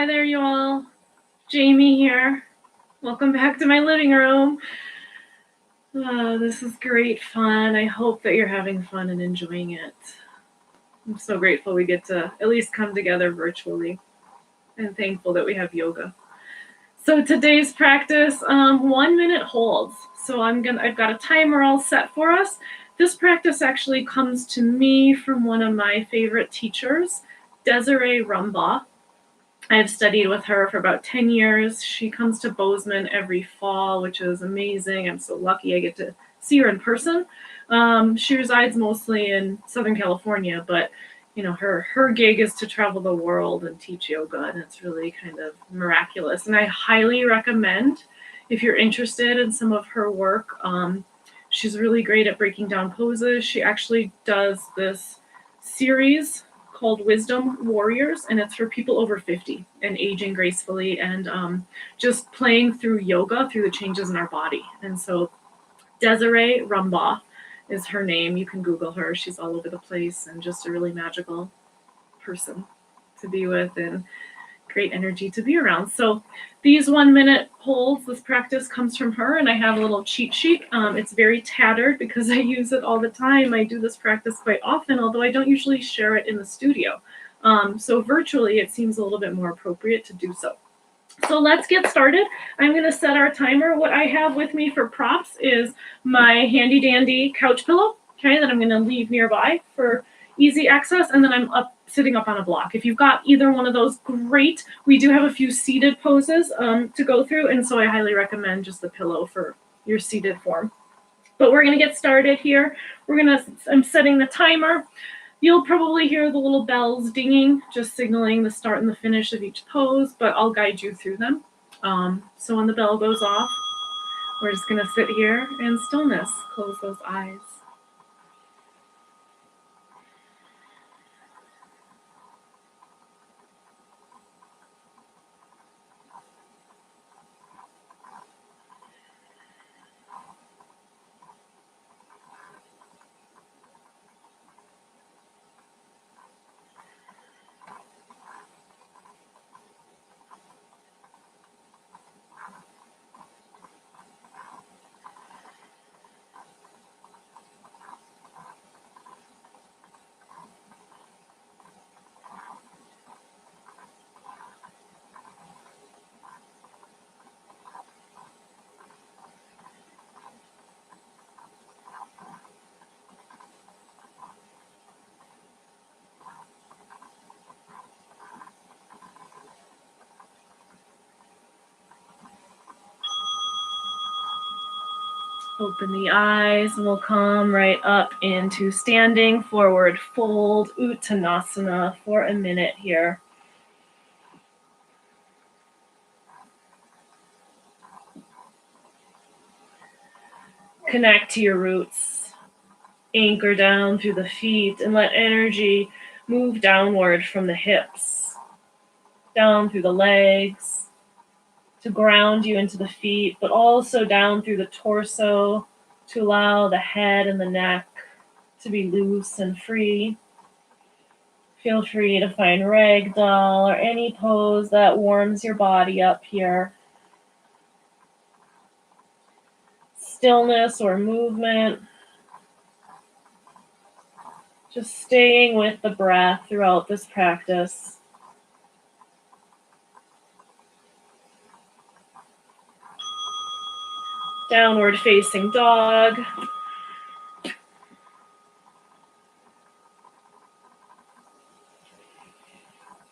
there, you all. Jamie here. Welcome back to my living room. This is great fun. I hope that you're having fun and enjoying it. I'm so grateful we get to at least come together virtually and thankful that we have yoga. So today's practice, 1 minute holds. So I've got a timer all set for us. This practice actually comes to me from one of my favorite teachers, Desiree Rumbaugh. I've studied with her for about 10 years. She comes to Bozeman every fall, which is amazing. I'm so lucky I get to see her in person. She resides mostly in Southern California, but her gig is to travel the world and teach yoga, and it's really kind of miraculous. And I highly recommend, if you're interested in some of her work, she's really great at breaking down poses. She actually does this series called Wisdom Warriors, and it's for people over 50 and aging gracefully and just playing through yoga, through the changes in our body. And so Desiree Rumbaugh is her name. You can Google her. She's all over the place and just a really magical person to be with and great energy to be around. So these 1 minute holds, this practice comes from her, and I have a little cheat sheet. It's very tattered because I use it all the time. I do this practice quite often, although I don't usually share it in the studio. So virtually, it seems a little bit more appropriate to do so. So let's get started. I'm going to set our timer. What I have with me for props is my handy dandy couch pillow, okay, that I'm going to leave nearby for easy access, and then I'm sitting up on a block. If you've got either one of those, great. We do have a few seated poses to go through, and so I highly recommend just the pillow for your seated form. But we're going to get started here. I'm setting the timer. You'll probably hear the little bells dinging, just signaling the start and the finish of each pose, but I'll guide you through them. So when the bell goes off, we're just going to sit here in stillness, close those eyes. Open the eyes, and we'll come right up into standing forward fold Uttanasana for a minute here. Connect to your roots. Anchor down through the feet and let energy move downward from the hips, down through the legs, to ground you into the feet, but also down through the torso to allow the head and the neck to be loose and free. Feel free to find ragdoll or any pose that warms your body up here. Stillness or movement. Just staying with the breath throughout this practice. Downward facing dog.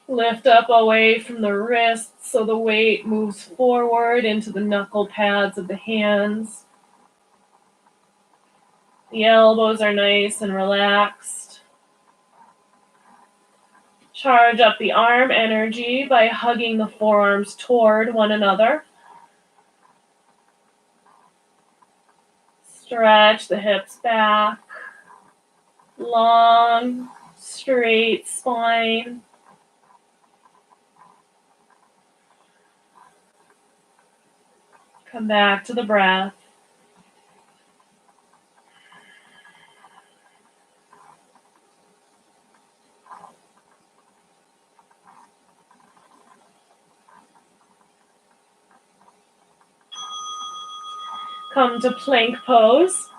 Lift up away from the wrists so the weight moves forward into the knuckle pads of the hands. The elbows are nice and relaxed. Charge up the arm energy by hugging the forearms toward one another. Stretch the hips back. Long, straight spine. Come back to the breath. come to plank pose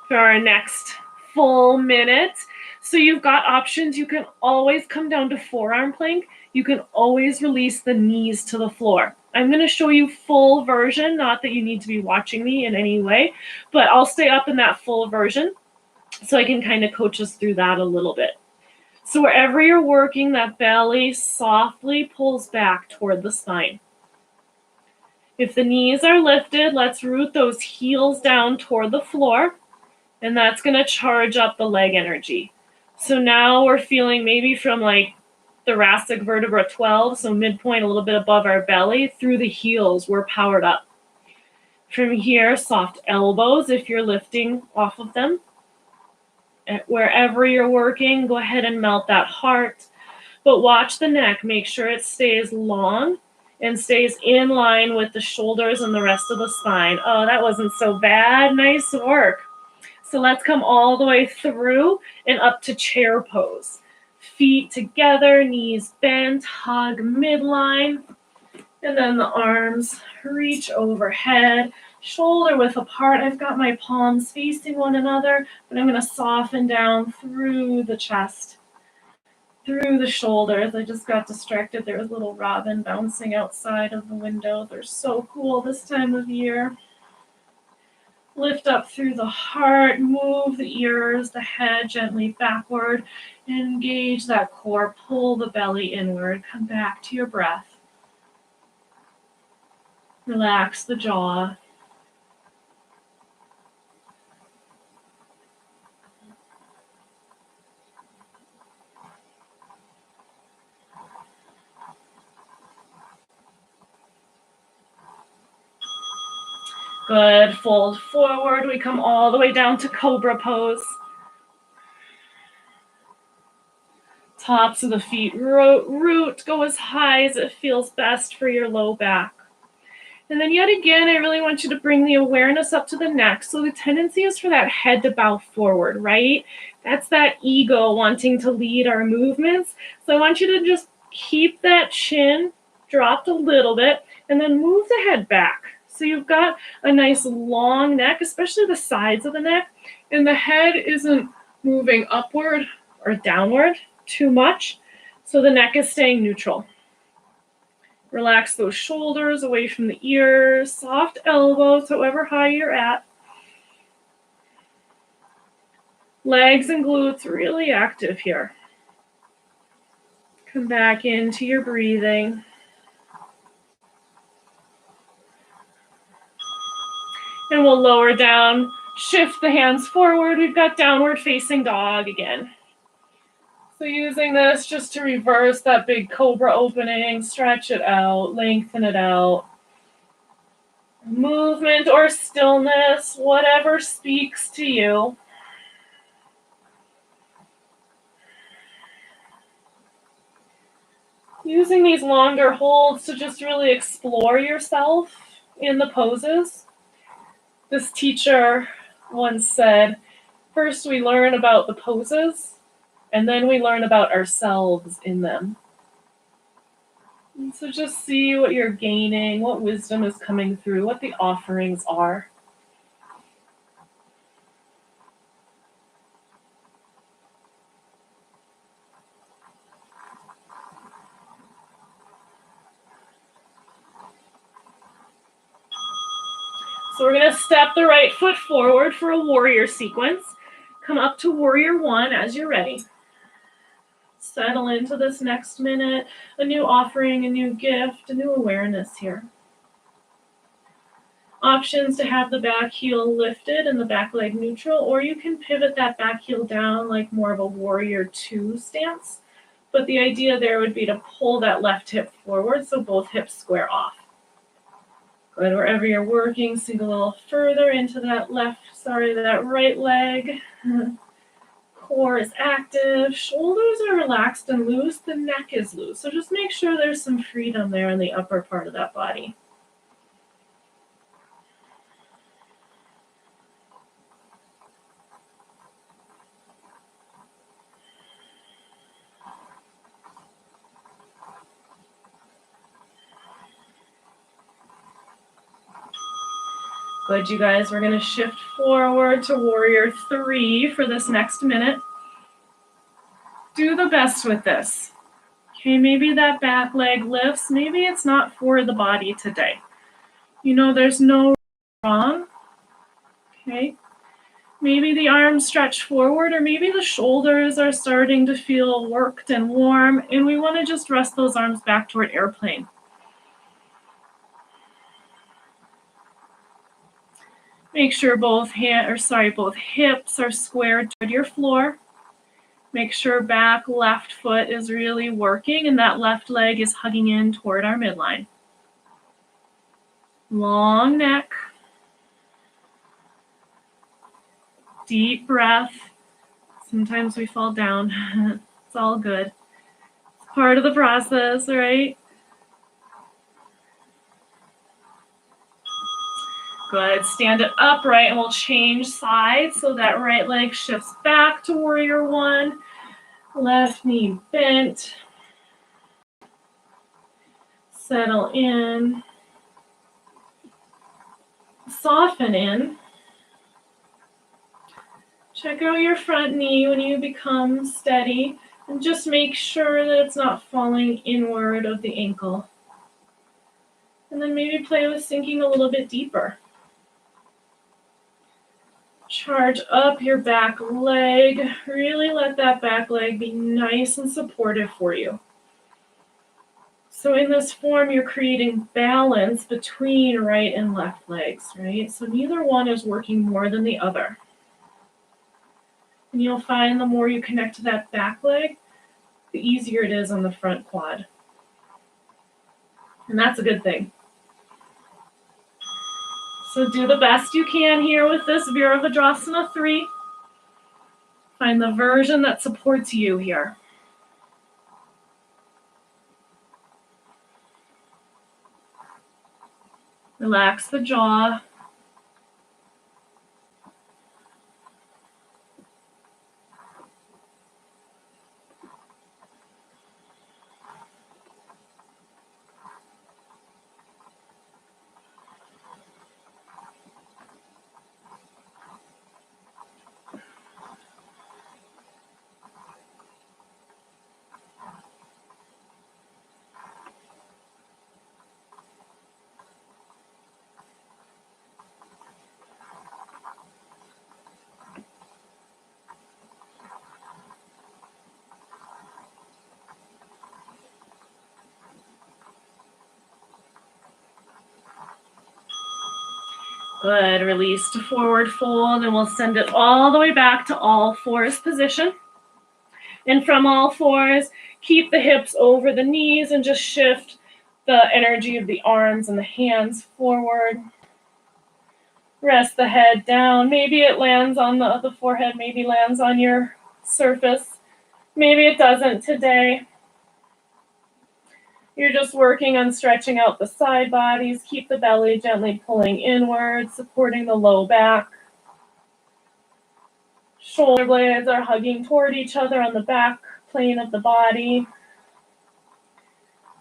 for our next full minute. So you've got options. You can always come down to forearm plank. You can always release the knees to the floor. I'm going to show you full version, not that you need to be watching me in any way, but I'll stay up in that full version so I can kind of coach us through that a little bit. So wherever you're working, that belly softly pulls back toward the spine. If the knees are lifted, let's root those heels down toward the floor, and that's going to charge up the leg energy. So now we're feeling maybe from like thoracic vertebra 12, so midpoint a little bit above our belly, through the heels, we're powered up. From here, soft elbows if you're lifting off of them. Wherever you're working, go ahead and melt that heart. But watch the neck. Make sure it stays long and stays in line with the shoulders and the rest of the spine. Oh, that wasn't so bad. Nice work. So let's come all the way through and up to chair pose. Feet together, knees bent, hug midline. And then the arms reach overhead, shoulder width apart. I've got my palms facing one another, but I'm going to soften down through the chest, through the shoulders. I just got distracted. There was a little robin bouncing outside of the window. They're so cool this time of year. Lift up through the heart, move the ears, the head gently backward. Engage that core, pull the belly inward. Come back to your breath. Relax the jaw. Good. Fold forward. We come all the way down to cobra pose. Tops of the feet root. Go as high as it feels best for your low back. And then yet again, I really want you to bring the awareness up to the neck. So the tendency is for that head to bow forward, right? That's that ego wanting to lead our movements. So I want you to just keep that chin dropped a little bit and then move the head back. So you've got a nice long neck, especially the sides of the neck, and the head isn't moving upward or downward too much. So the neck is staying neutral. Relax those shoulders away from the ears, soft elbows, however high you're at. Legs and glutes really active here. Come back into your breathing. And we'll lower down, shift the hands forward. We've got downward facing dog again. So using this just to reverse that big cobra opening, stretch it out, lengthen it out. Movement or stillness, whatever speaks to you. Using these longer holds to just really explore yourself in the poses. This teacher once said, first we learn about the poses, and then we learn about ourselves in them. And so just see what you're gaining, what wisdom is coming through, what the offerings are. So we're going to step the right foot forward for a warrior sequence. Come up to warrior one as you're ready. Settle into this next minute, a new offering, a new gift, a new awareness here. Options to have the back heel lifted and the back leg neutral, or you can pivot that back heel down like more of a warrior two stance. But the idea there would be to pull that left hip forward so both hips square off. Good, wherever you're working, sink a little further into that right leg. Core is active, shoulders are relaxed and loose, the neck is loose. So just make sure there's some freedom there in the upper part of that body. Good, you guys. We're going to shift forward to warrior 3 for this next minute. Do the best with this. Okay, maybe that back leg lifts. Maybe it's not for the body today. You know, there's no wrong. Okay. Maybe the arms stretch forward, or maybe the shoulders are starting to feel worked and warm, and we want to just rest those arms back toward airplane. Make sure both hips are squared toward your floor. Make sure back left foot is really working and that left leg is hugging in toward our midline. Long neck. Deep breath. Sometimes we fall down. It's all good. It's part of the process, right? Good. Stand it upright and we'll change sides so that right leg shifts back to warrior 1. Left knee bent. Settle in. Soften in. Check out your front knee when you become steady, and just make sure that it's not falling inward of the ankle. And then maybe play with sinking a little bit deeper. Charge up your back leg. Really let that back leg be nice and supportive for you. So in this form, you're creating balance between right and left legs, right? So neither one is working more than the other. And you'll find the more you connect to that back leg, the easier it is on the front quad. And that's a good thing. So do the best you can here with this Virabhadrasana 3. Find the version that supports you here. Relax the jaw. Good. Release to forward fold, and we'll send it all the way back to all fours position. And from all fours, keep the hips over the knees and just shift the energy of the arms and the hands forward. Rest the head down. Maybe it lands on the forehead, maybe lands on your surface. Maybe it doesn't today. You're just working on stretching out the side bodies. Keep the belly gently pulling inward, supporting the low back. Shoulder blades are hugging toward each other on the back plane of the body.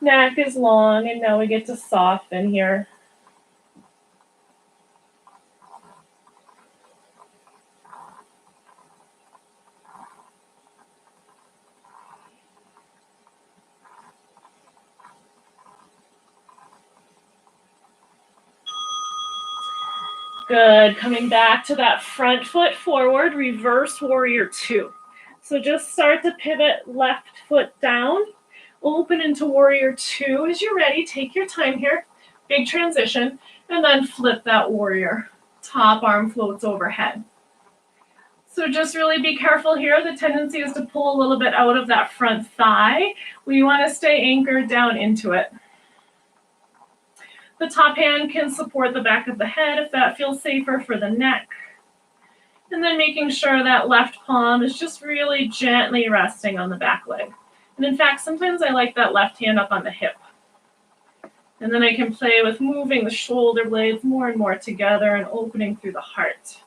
Neck is long, and now we get to soften here. Good. Coming back to that front foot forward, reverse warrior 2. So just start to pivot left foot down, open into warrior 2. As you're ready, take your time here. Big transition, and then flip that warrior. Top arm floats overhead. So just really be careful here. The tendency is to pull a little bit out of that front thigh. We want to stay anchored down into it. The top hand can support the back of the head if that feels safer for the neck. And then making sure that left palm is just really gently resting on the back leg. And in fact, sometimes I like that left hand up on the hip. And then I can play with moving the shoulder blades more and more together and opening through the heart.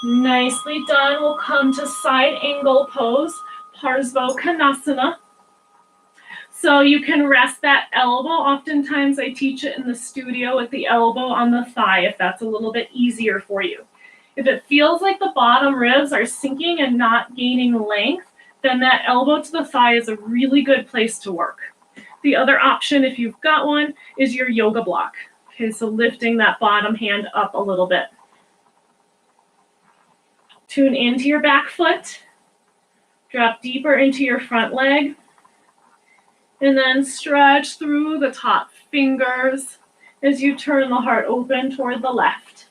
Nicely done. We'll come to side angle pose, Parsva Konasana. So you can rest that elbow. Oftentimes I teach it in the studio with the elbow on the thigh if that's a little bit easier for you. If it feels like the bottom ribs are sinking and not gaining length, then that elbow to the thigh is a really good place to work. The other option, if you've got one, is your yoga block. Okay, so lifting that bottom hand up a little bit. Tune into your back foot. Drop deeper into your front leg. And then stretch through the top fingers as you turn the heart open toward the left.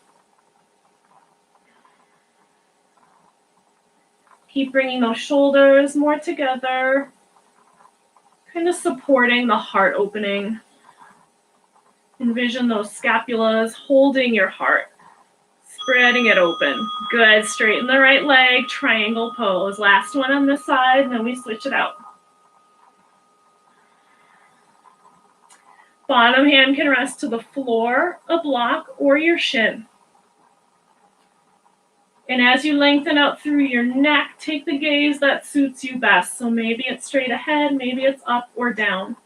Keep bringing those shoulders more together, kind of supporting the heart opening. Envision those scapulas holding your heart, spreading it open. Good, straighten the right leg, triangle pose. Last one on this side, and then we switch it out. Bottom hand can rest to the floor, a block, or your shin. And as you lengthen out through your neck, take the gaze that suits you best. So maybe it's straight ahead, maybe it's up or down.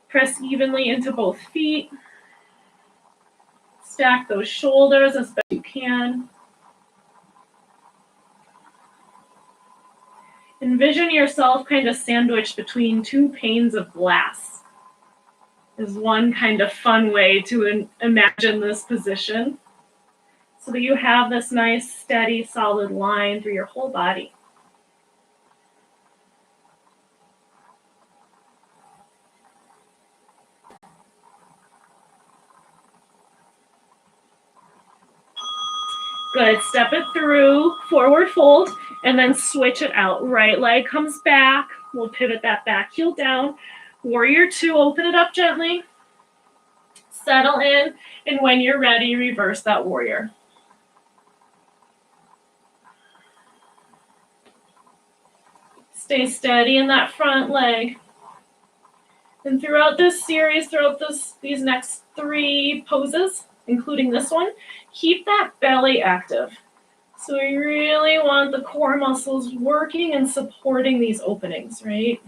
Press evenly into both feet. Stack those shoulders as best you can. Envision yourself kind of sandwiched between two panes of glass. Is one kind of fun way to imagine this position, so that you have this nice, steady, solid line through your whole body. Good, step it through, forward fold, and then switch it out. Right leg comes back, we'll pivot that back heel down. Warrior two, open it up gently. Settle in, and when you're ready, reverse that warrior. Stay steady in that front leg. And throughout this series, throughout these next three poses, including this one, keep that belly active. So we really want the core muscles working and supporting these openings, right?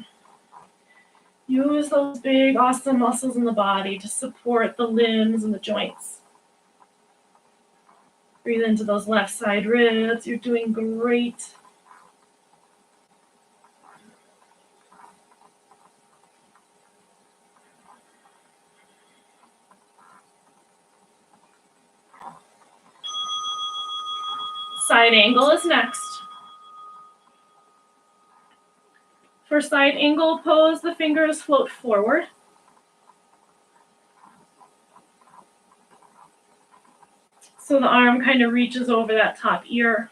Use those big, awesome muscles in the body to support the limbs and the joints. Breathe into those left side ribs. You're doing great. Side angle is next. For side angle pose, the fingers float forward. So the arm kind of reaches over that top ear.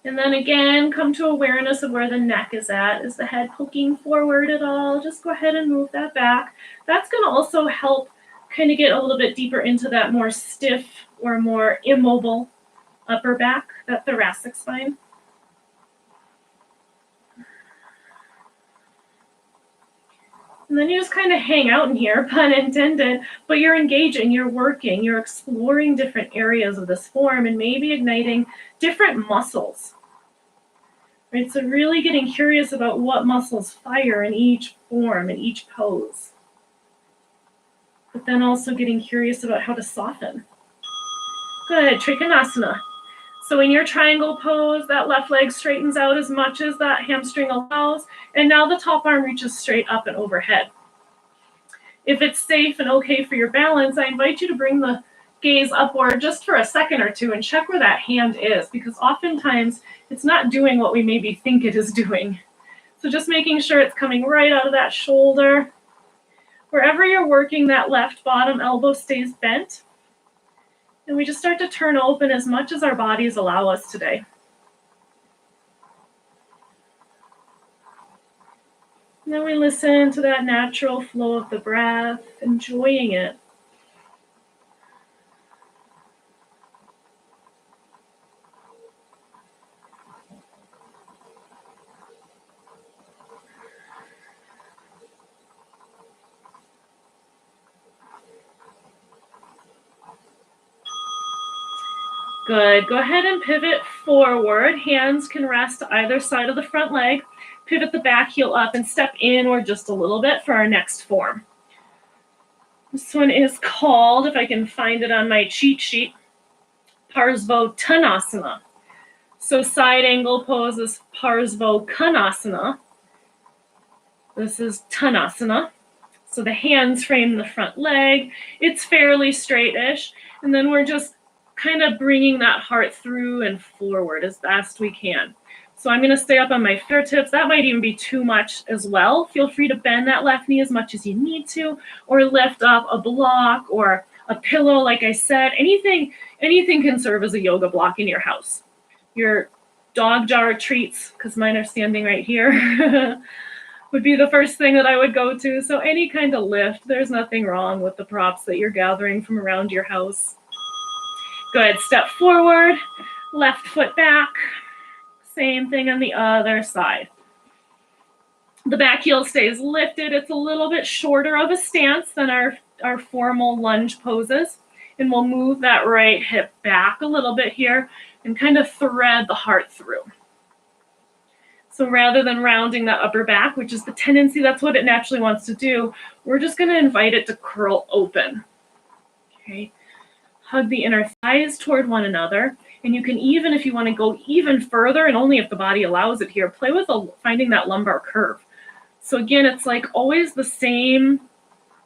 And then again, come to awareness of where the neck is at. Is the head poking forward at all? Just go ahead and move that back. That's going to also help kind of get a little bit deeper into that more stiff or more immobile upper back, that thoracic spine. And then you just kind of hang out in here, pun intended, but you're engaging, you're working, you're exploring different areas of this form and maybe igniting different muscles. Right, so really getting curious about what muscles fire in each form, in each pose. But then also getting curious about how to soften. Good, Trikonasana. So in your triangle pose, that left leg straightens out as much as that hamstring allows, and now the top arm reaches straight up and overhead. If it's safe and okay for your balance, I invite you to bring the gaze upward just for a second or two and check where that hand is, because oftentimes it's not doing what we maybe think it is doing. So just making sure it's coming right out of that shoulder. Wherever you're working, that left bottom elbow stays bent. And we just start to turn open as much as our bodies allow us today. And then we listen to that natural flow of the breath, enjoying it. Good. Go ahead and pivot forward. Hands can rest to either side of the front leg. Pivot the back heel up and step inward just a little bit for our next form. This one is called, if I can find it on my cheat sheet, Parsvottanasana. So side angle pose is Parsvottanasana. This is Tanasana. So the hands frame the front leg. It's fairly straight-ish. And then we're just kind of bringing that heart through and forward as best we can. So I'm going to stay up on my fingertips. That might even be too much as well. Feel free to bend that left knee as much as you need to, or lift up a block or a pillow, like I said. Anything can serve as a yoga block in your house. Your dog jar treats, because mine are standing right here, would be the first thing that I would go to. So any kind of lift, there's nothing wrong with the props that you're gathering from around your house. Good. Step forward, left foot back. Same thing on the other side. The back heel stays lifted. It's a little bit shorter of a stance than our formal lunge poses. And we'll move that right hip back a little bit here and kind of thread the heart through. So rather than rounding that upper back, which is the tendency, that's what it naturally wants to do, we're just going to invite it to curl open. Okay. Hug the inner thighs toward one another. And you can even, if you want to go even further, and only if the body allows it here, play with finding that lumbar curve. So again, it's like always the same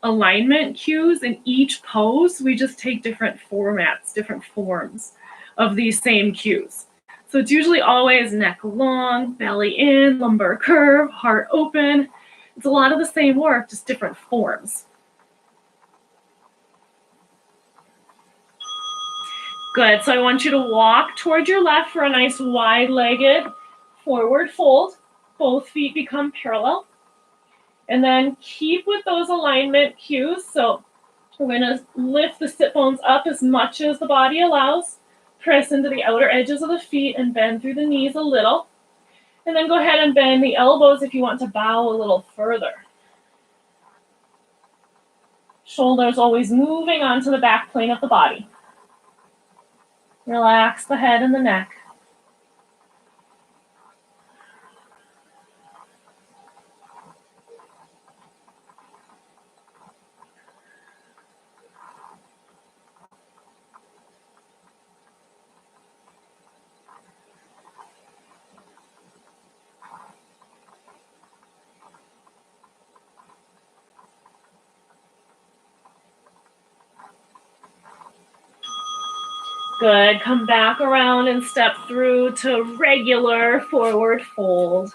alignment cues in each pose. We just take different formats, different forms of these same cues. So it's usually always neck long, belly in, lumbar curve, heart open. It's a lot of the same work, just different forms. Good. So I want you to walk toward your left for a nice wide-legged forward fold. Both feet become parallel. And then keep with those alignment cues. So we're going to lift the sit bones up as much as the body allows. Press into the outer edges of the feet and bend through the knees a little. And then go ahead and bend the elbows if you want to bow a little further. Shoulders always moving onto the back plane of the body. Relax the head and the neck. Good. Come back around and step through to regular forward fold.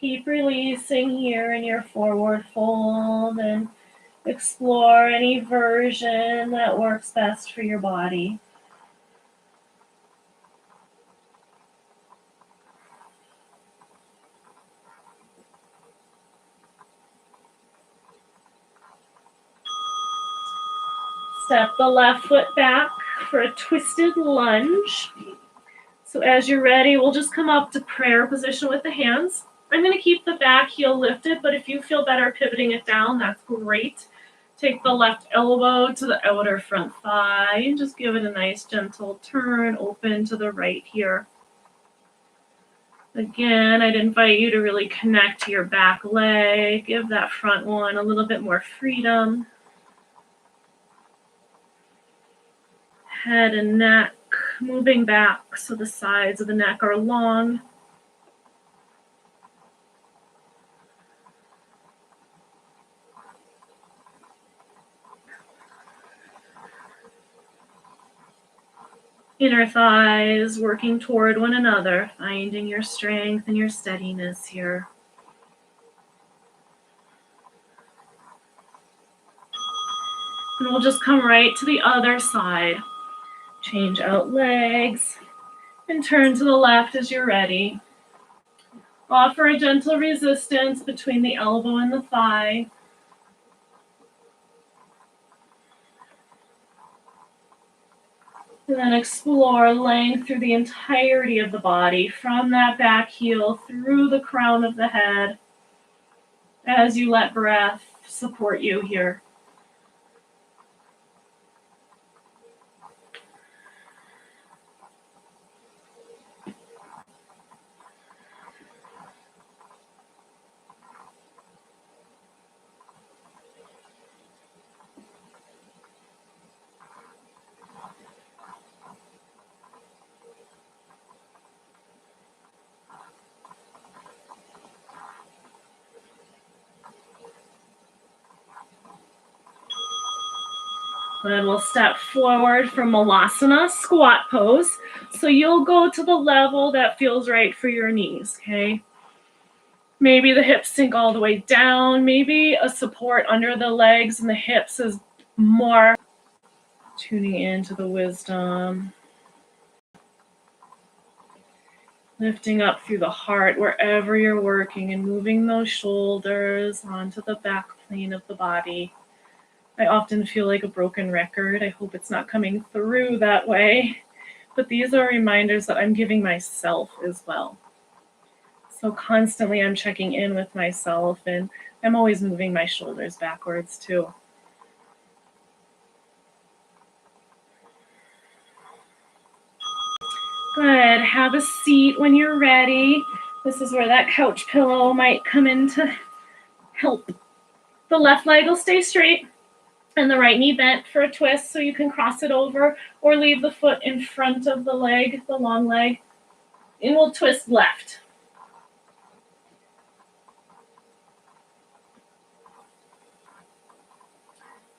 Keep releasing here in your forward fold and explore any version that works best for your body. Step the left foot back for a twisted lunge. So as you're ready, we'll just come up to prayer position with the hands. I'm going to keep the back heel lifted, but if you feel better pivoting it down, that's great. Take the left elbow to the outer front thigh and just give it a nice gentle turn, open to the right here. Again, I'd invite you to really connect to your back leg. Give that front one a little bit more freedom. Head and neck moving back so the sides of the neck are long. Inner thighs working toward one another, finding your strength and your steadiness here. And we'll just come right to the other side. Change out legs and turn to the left as you're ready. Offer a gentle resistance between the elbow and the thigh. And then explore length through the entirety of the body, from that back heel through the crown of the head, as you let breath support you here. Then we'll step forward from Malasana, squat pose. So you'll go to the level that feels right for your knees, okay? Maybe the hips sink all the way down. Maybe a support under the legs and the hips is more. Tuning into the wisdom. Lifting up through the heart wherever you're working and moving those shoulders onto the back plane of the body. I often feel like a broken record. I hope it's not coming through that way. But these are reminders that I'm giving myself as well. So constantly I'm checking in with myself, and I'm always moving my shoulders backwards too. Good. Have a seat when you're ready. This is where that couch pillow might come in to help. The left leg will stay straight and the right knee bent for a twist, so you can cross it over or leave the foot in front of the leg, the long leg, and we'll twist left.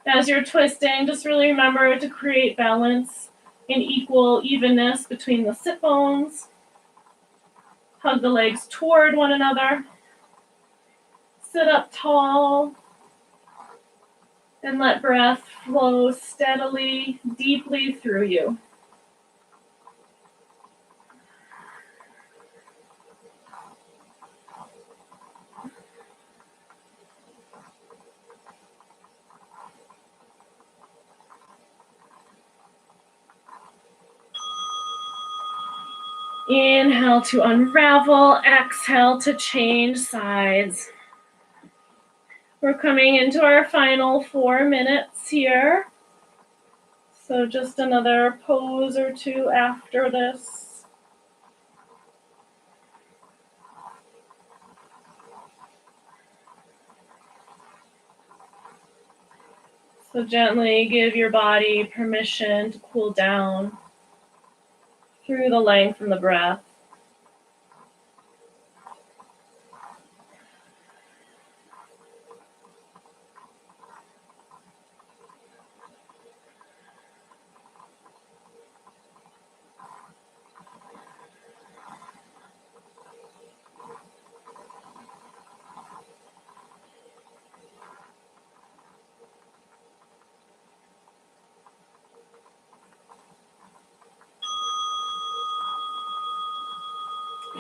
As you're twisting, just really remember to create balance and equal evenness between the sit bones. Hug the legs toward one another. Sit up tall. And let breath flow steadily, deeply through you. Inhale to unravel, exhale to change sides. We're coming into our final 4 minutes here. So just another pose or two after this. So gently give your body permission to cool down through the length and the breath.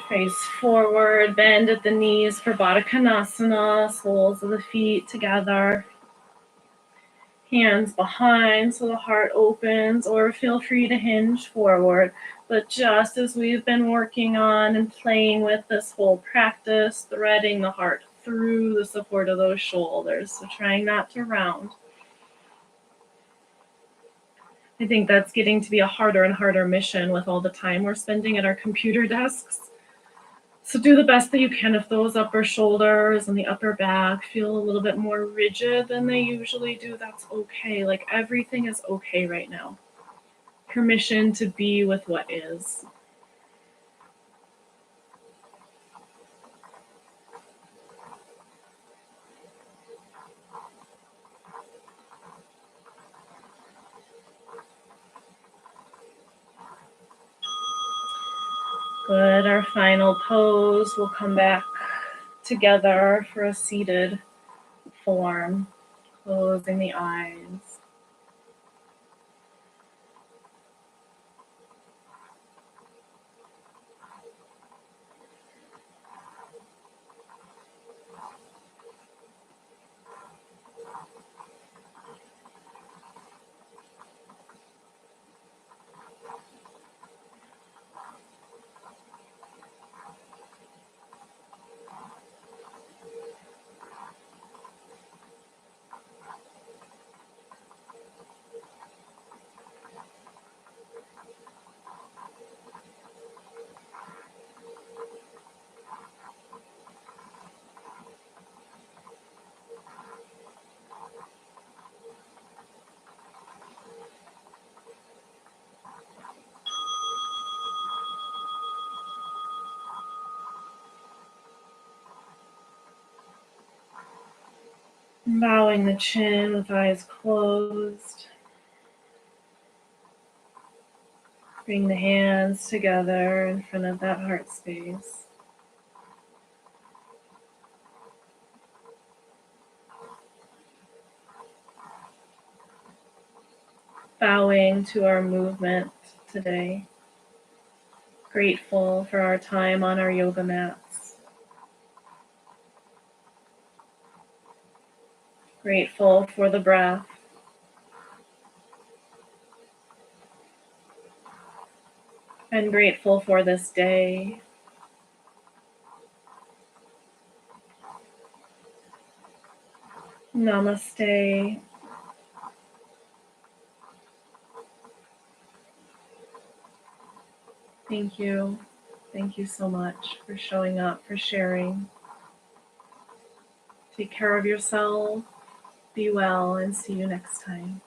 Face forward, bend at the knees for Baddha Konasana, soles of the feet together. Hands behind so the heart opens, or feel free to hinge forward. But just as we've been working on and playing with this whole practice, threading the heart through the support of those shoulders, so trying not to round. I think that's getting to be a harder and harder mission with all the time we're spending at our computer desks. So do the best that you can. If those upper shoulders and the upper back feel a little bit more rigid than they usually do, that's okay. Like, everything is okay right now. Permission to be with what is. Good. Our final pose. We'll come back together for a seated form, closing the eyes. Bowing the chin with eyes closed. Bring the hands together in front of that heart space. Bowing to our movement today. Grateful for our time on our yoga mats. Grateful for the breath. And grateful for this day. Namaste. Thank you. Thank you so much for showing up, for sharing. Take care of yourself. Be well, and see you next time.